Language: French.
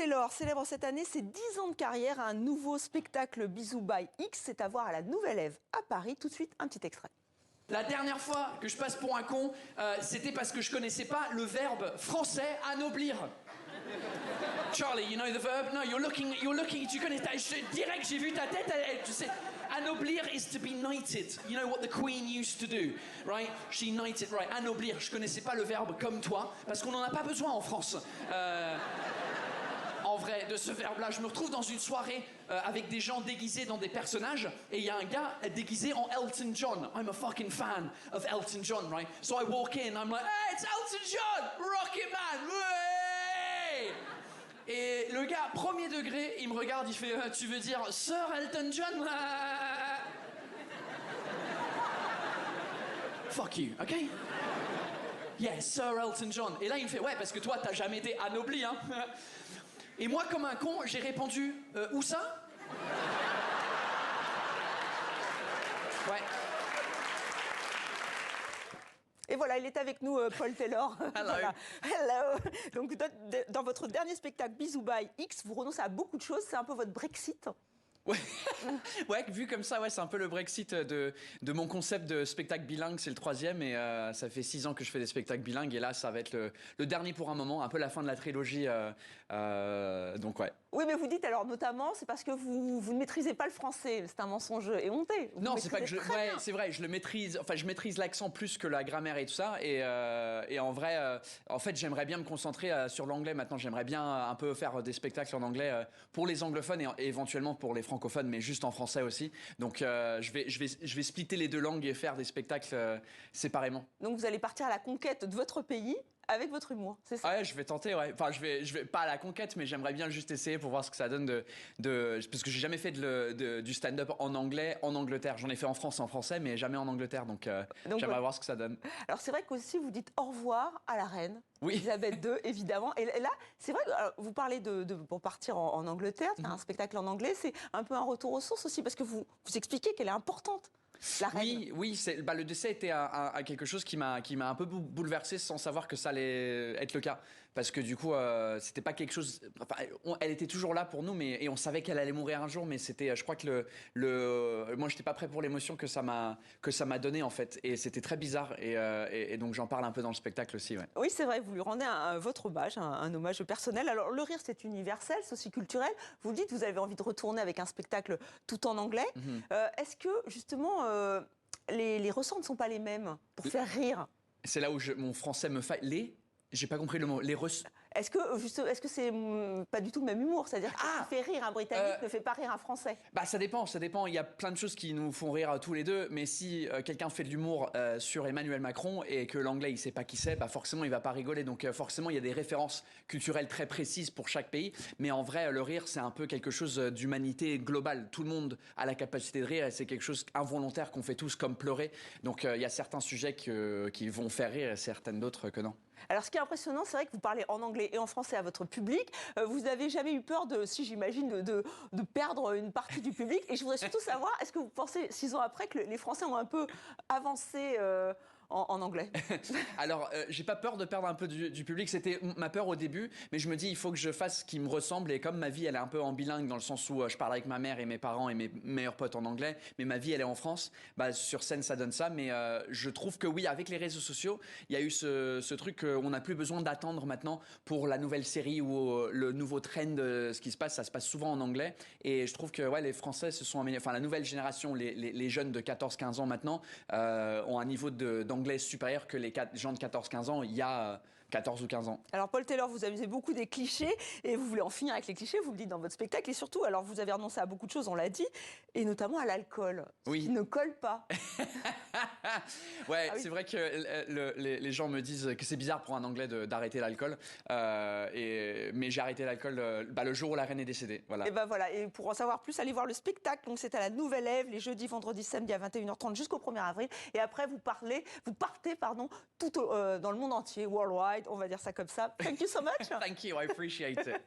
Taylor célèbre cette année ses 10 ans de carrière à un nouveau spectacle Bisous by X. C'est à voir à la Nouvelle Ève à Paris. Tout de suite, un petit extrait. La dernière fois que je passe pour un con, c'était parce que je connaissais pas le verbe français anoblir. Charlie, you know the verb? No, you're looking, tu connais, direct, j'ai vu ta tête, tu sais, anoblir is to be knighted. You know what the queen used to do, right? She knighted, right, anoblir, je connaissais pas le verbe comme toi, parce qu'on n'en a pas besoin en France. En vrai, de ce verbe-là, je me retrouve dans une soirée avec des gens déguisés dans des personnages, et il y a un gars déguisé en Elton John. I'm a fucking fan of Elton John, right? So I walk in, I'm like, hey, it's Elton John, Rocket Man, hey! Et le gars, premier degré, il me regarde, il fait, tu veux dire Sir Elton John? Fuck you, ok? Yeah, Sir Elton John. Et là, il me fait, ouais, parce que toi, t'as jamais été anobli, hein? Et moi, comme un con, j'ai répondu, où ça? Ouais. Et voilà, il est avec nous, Paul Taylor. Hello. Voilà. Hello. Donc, dans votre dernier spectacle, Bisous by X, vous renoncez à beaucoup de choses. C'est un peu votre Brexit. Ouais. Ouais, vu comme ça, ouais, c'est un peu le Brexit de mon concept de spectacle bilingue. C'est le 3e et ça fait 6 ans que je fais des spectacles bilingues. Et là, ça va être le dernier pour un moment, un peu la fin de la trilogie. Donc, ouais. Oui, mais vous dites alors notamment, c'est parce que vous ne maîtrisez pas le français. C'est un mensonge éhonté. Non, c'est pas que ouais, c'est vrai, je le maîtrise. Enfin, je maîtrise l'accent plus que la grammaire et tout ça. Et en vrai, en fait, j'aimerais bien me concentrer sur l'anglais maintenant. J'aimerais bien un peu faire des spectacles en anglais pour les anglophones et éventuellement pour les francophones, mais juste en français aussi. Donc, je vais splitter les deux langues et faire des spectacles séparément. Donc, vous allez partir à la conquête de votre pays avec votre humour, c'est ça? Ouais, je vais tenter, ouais. Enfin, je vais pas à la conquête, mais j'aimerais bien juste essayer pour voir ce que ça donne parce que j'ai jamais fait du stand-up en anglais en Angleterre. J'en ai fait en France en français, mais jamais en Angleterre. Donc j'aimerais voir ce que ça donne. Alors, c'est vrai qu'aussi, vous dites au revoir à la reine. Oui. Elisabeth II, évidemment. Et là, c'est vrai, vous parlez pour partir en Angleterre, un spectacle en anglais, c'est un peu un retour aux sources aussi, parce que vous expliquez qu'elle est importante. Oui, le décès était quelque chose qui m'a un peu bouleversé sans savoir que ça allait être le cas. Parce que du coup, c'était pas quelque chose. Enfin, elle était toujours là pour nous, et on savait qu'elle allait mourir un jour, mais c'était, je crois que moi, j'étais pas prêt pour l'émotion que ça m'a donné en fait, et c'était très bizarre. Et donc j'en parle un peu dans le spectacle aussi. Ouais. Oui, c'est vrai, vous lui rendez votre hommage, un hommage personnel. Alors le rire, c'est universel, c'est aussi culturel. Vous le dites, vous avez envie de retourner avec un spectacle tout en anglais. Est-ce que justement les ressorts ne sont pas les mêmes pour faire rire? C'est là où mon français me faille. J'ai pas compris le mot. Est-ce que c'est pas du tout le même humour? C'est-à-dire que ce qui fait rire un Britannique ne fait pas rire un Français? Bah ça dépend. Il y a plein de choses qui nous font rire tous les deux, mais si quelqu'un fait de l'humour sur Emmanuel Macron et que l'anglais il sait pas qui c'est, bah forcément il va pas rigoler. Donc forcément il y a des références culturelles très précises pour chaque pays, mais en vrai le rire c'est un peu quelque chose d'humanité globale. Tout le monde a la capacité de rire et c'est quelque chose involontaire qu'on fait tous, comme pleurer. Donc il y a certains sujets qui vont faire rire et certaines d'autres que non. Alors, ce qui est impressionnant, c'est vrai que vous parlez en anglais et en français à votre public. Vous n'avez jamais eu peur j'imagine, de perdre une partie du public. Et je voudrais surtout savoir, est-ce que vous pensez, 6 ans après, que les Français ont un peu avancé en anglais? Alors, j'ai pas peur de perdre un peu du public. C'était ma peur au début, mais je me dis, il faut que je fasse ce qui me ressemble. Et comme ma vie, elle est un peu en bilingue, dans le sens où je parle avec ma mère et mes parents et mes meilleurs potes en anglais, mais ma vie, elle est en France, bah, sur scène, ça donne ça. Mais je trouve que oui, avec les réseaux sociaux, il y a eu ce truc qu'on n'a plus besoin d'attendre maintenant pour la nouvelle série ou le nouveau trend. Ce qui se passe, ça se passe souvent en anglais. Et je trouve que ouais, les Français se sont améliorés. Enfin, la nouvelle génération, les jeunes de 14-15 ans maintenant, ont un niveau d'anglais supérieur que les gens de 14-15 ans il y a 14 ou 15 ans. Alors Paul Taylor, vous amusez beaucoup des clichés et vous voulez en finir avec les clichés, vous le dites dans votre spectacle, et surtout, alors vous avez renoncé à beaucoup de choses, on l'a dit, et notamment à l'alcool, qui ne colle pas. Ouais, ah oui. C'est vrai que les gens me disent que c'est bizarre pour un Anglais d'arrêter l'alcool, mais j'ai arrêté l'alcool le jour où la reine est décédée. Voilà. Et voilà, et pour en savoir plus, allez voir le spectacle, donc c'est à la Nouvelle Ève, les jeudis, vendredis, samedis à 21h30 jusqu'au 1er avril, et après vous partez tout dans le monde entier, worldwide, on va dire ça comme ça. Thank you so much. Thank you, I appreciate it.